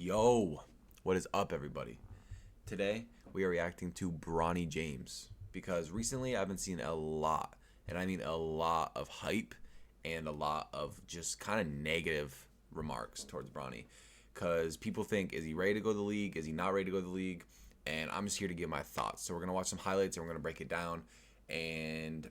Yo, what is up, everybody? Today, we are reacting to Bronny James because recently I've been seeing a lot, and I mean a lot of hype and a lot of just kind of negative remarks towards Bronny. Because people think, is he ready to go to the league? Is he not ready to go to the league? And I'm just here to give my thoughts. So we're going to watch some highlights and we're going to break it down. And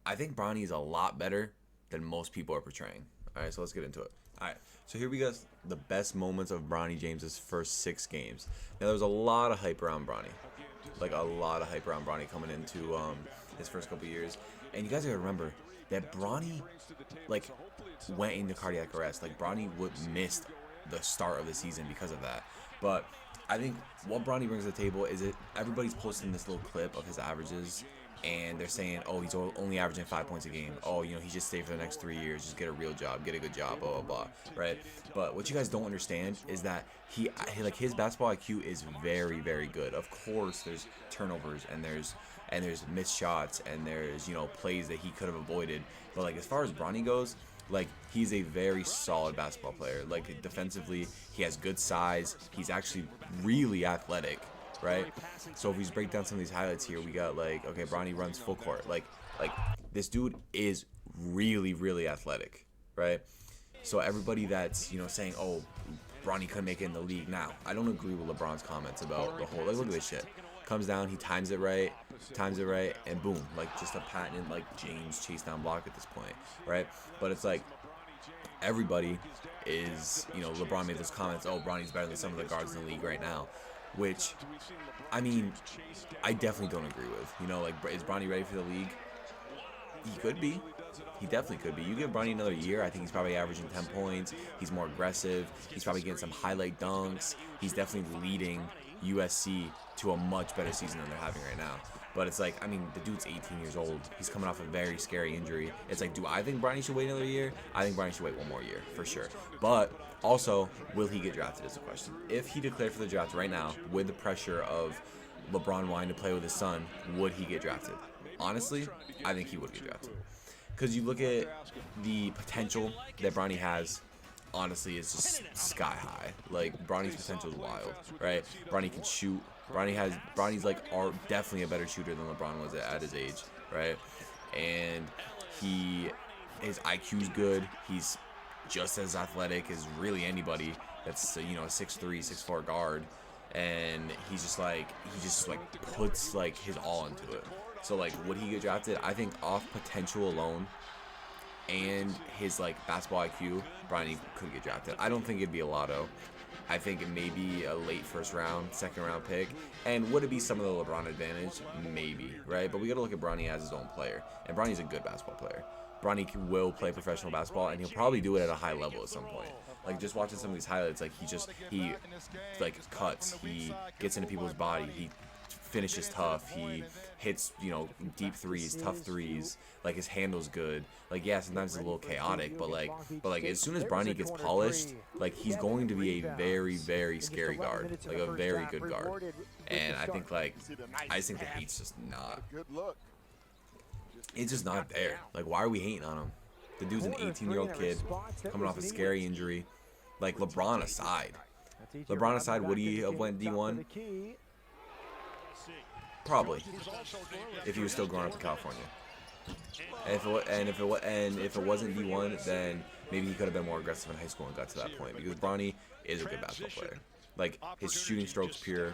I think Bronny is a lot better than most people are portraying. All right, so let's get into it. All right, so here we go. The best moments of Bronny James's first 6 games. Now, there was a lot of hype around Bronny. Like, a lot of hype around Bronny coming into his first couple years. And you guys gotta remember that Bronny, like, went into cardiac arrest. Like, Bronny missed the start of the season because of that. But I think what Bronny brings to the table is everybody's posting this little clip of his averages, and they're saying, oh, he's only averaging 5 points a game. Oh, you know, he just stay for the next 3 years, just get a real job, get a good job, blah, blah, blah, right? But what you guys don't understand is that his basketball IQ is very, very good. Of course, there's turnovers, and there's missed shots, and there's, you know, plays that he could have avoided. But, like, as far as Bronny goes, like, he's a very solid basketball player. Like, defensively, he has good size. He's actually really athletic, right? So if we just break down some of these highlights here, we got, like, okay, Bronny runs full court. Like this dude is really, really athletic, right? So everybody that's, you know, saying, oh, Bronny couldn't make it in the league. Now, I don't agree with LeBron's comments about the whole, like, look at this shit. Comes down, he times it right, and boom, like, just a patent, like, James chase down block at this point, right? But it's like, everybody is, you know, LeBron made those comments, oh, Bronny's better than some of the guards in the league right now, which, I mean, I definitely don't agree with. You know, like, is Bronny ready for the league? He could be. He definitely could be. You give Bronny another year, I think he's probably averaging 10 points. He's more aggressive. He's probably getting some highlight dunks. He's definitely leading USC to a much better season than they're having right now. But it's like, I mean, the dude's 18 years old. He's coming off a very scary injury. It's like, do I think Bronny should wait another year? I think Bronny should wait one more year, for sure. But also, will he get drafted is the question. If he declared for the draft right now, with the pressure of LeBron wanting to play with his son, would he get drafted? Honestly, I think he would get drafted. Because you look at the potential that Bronny has, honestly, it's just sky high. Like, Bronny's potential is wild, right? Bronny can shoot. Bronny's like definitely a better shooter than LeBron was at his age, right? And his IQ's good. He's just as athletic as really anybody that's, you know, a 6'3", 6'4" guard. And he just puts like his all into it. So, like, would he get drafted? I think off potential alone and his, like, basketball IQ, Bronny could get drafted. I don't think it'd be a lotto. I think it may be a late first round, second round pick. And would it be some of the LeBron advantage? Maybe, right? But we got to look at Bronny as his own player. And Bronny's a good basketball player. Bronny will play professional basketball, and he'll probably do it at a high level at some point. Like, just watching some of these highlights, like, he like, cuts, he gets into people's body, he finishes tough, he hits, you know, deep threes, tough threes, like, his handle's good. Like, yeah, sometimes it's a little chaotic, but like as soon as Bronny gets polished, like, he's going to be a very, very scary guard, like a very good guard. And I think, like, I just think the hate's just not, it's just not there. Like, why are we hating on him? The dude's an 18-year-old kid coming off a scary injury. Like, LeBron aside, would he have went D1? Probably, if he was still growing up in California. And if it wasn't D1, then maybe he could have been more aggressive in high school and got to that point. Because Bronny is a good basketball player. Like, his shooting stroke's pure.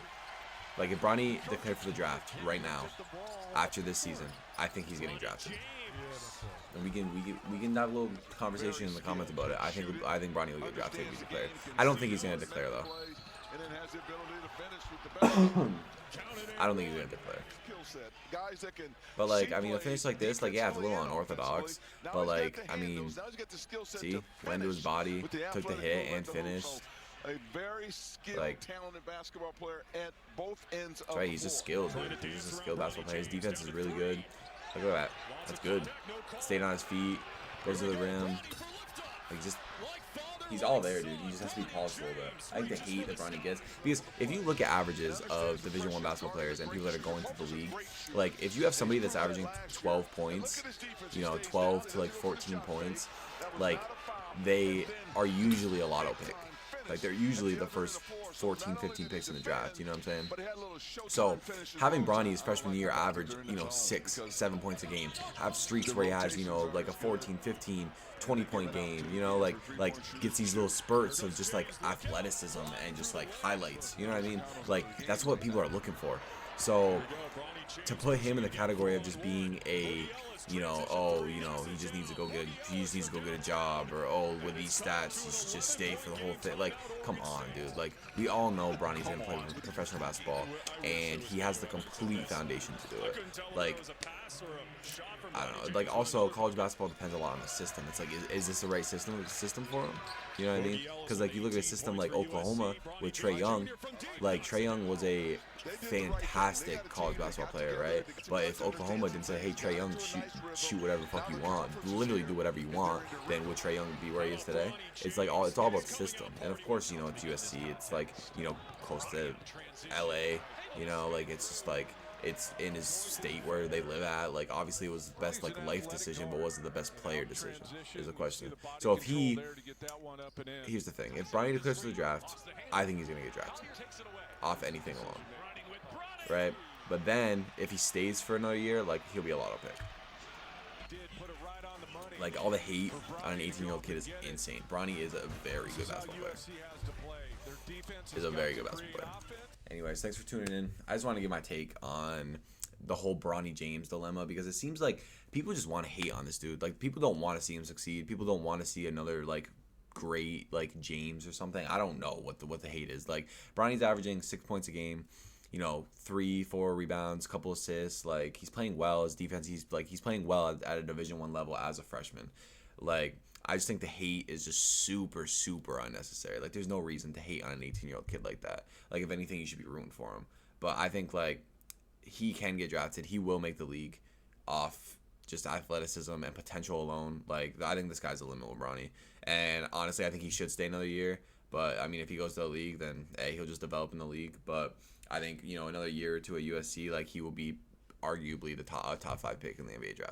Like, if Bronny declared for the draft right now, after this season, I think he's getting drafted. And we can have a little conversation in the comments about it. I think Bronny will get drafted if he declared. I don't think he's gonna declare though. I don't think he's gonna declare. But, like, I mean, a finish like this, like, yeah, it's a little unorthodox. But, like, I mean, see, went to his body, took the hit, and finished. A very skilled, like, talented basketball player at both ends of right, he's just skilled, dude. He's just a skilled basketball player. His defense is really good. Look at that. That's good. Stayed on his feet, goes to the rim. Like, just, he's all there, dude. He just has to be polished a little bit. I like the hate that Bronny gets. Because if you look at averages of Division I basketball players and people that are going to the league, like, if you have somebody that's averaging 12 points, you know, 12 to, like, 14 points, like, they are usually a lotto pick. Like, they're usually the first 14, 15 picks in the draft. You know what I'm saying? So having Bronny his freshman year average, 6, 7 points a game, have streaks where he has, like a 14, 15, 20-point game, like gets these little spurts of just like athleticism and just like highlights. You know what I mean? Like, that's what people are looking for. So to put him in the category of just being a, he just needs to go get a job, or with these stats he should just stay for the whole thing. Like, come on, dude. Like, we all know Bronny's gonna play professional basketball, and he has the complete foundation to do it. Like, I don't know. Like, also, college basketball depends a lot on the system. It's like, is this the right system for him? You know what I mean? Because, like, you look at a system like Oklahoma with Trae Young. Like, Trae Young was a fantastic college basketball player, right? But if Oklahoma didn't say, hey, Trae Young, shoot whatever the fuck you want, literally do whatever you want, then would Trae Young be where he is today? It's like it's all about the system. And of course, it's USC. It's like, close to LA. Like, it's just like, it's in his state where they live at. Like, obviously it was the best like life decision, but was it the best player decision is the question. So if here's the thing, if Bronny declares for the draft, I think he's gonna get drafted off anything alone, right? But then if he stays for another year, like, he'll be a lotto pick. Like, all the hate on an 18-year-old kid is insane. Bronny is a very good basketball player. Anyways, thanks for tuning in. I just want to give my take on the whole Bronny James dilemma, because it seems like people just want to hate on this dude. Like, people don't want to see him succeed. People don't want to see another, like, great, like, James or something. I don't know what the hate is. Like, Bronny's averaging 6 points a game, 3, 4 rebounds, couple assists. Like, he's playing well. His defense, he's playing well at a Division I level as a freshman. Like, I just think the hate is just super, super unnecessary. Like, there's no reason to hate on an 18-year-old kid like that. Like, if anything, you should be rooting for him. But I think, like, he can get drafted. He will make the league off just athleticism and potential alone. Like, I think the sky's the limit with Bronny. And honestly, I think he should stay another year. But, I mean, if he goes to the league, then, hey, he'll just develop in the league. But I think, another year or two at USC, like, he will be arguably the top 5 pick in the NBA draft.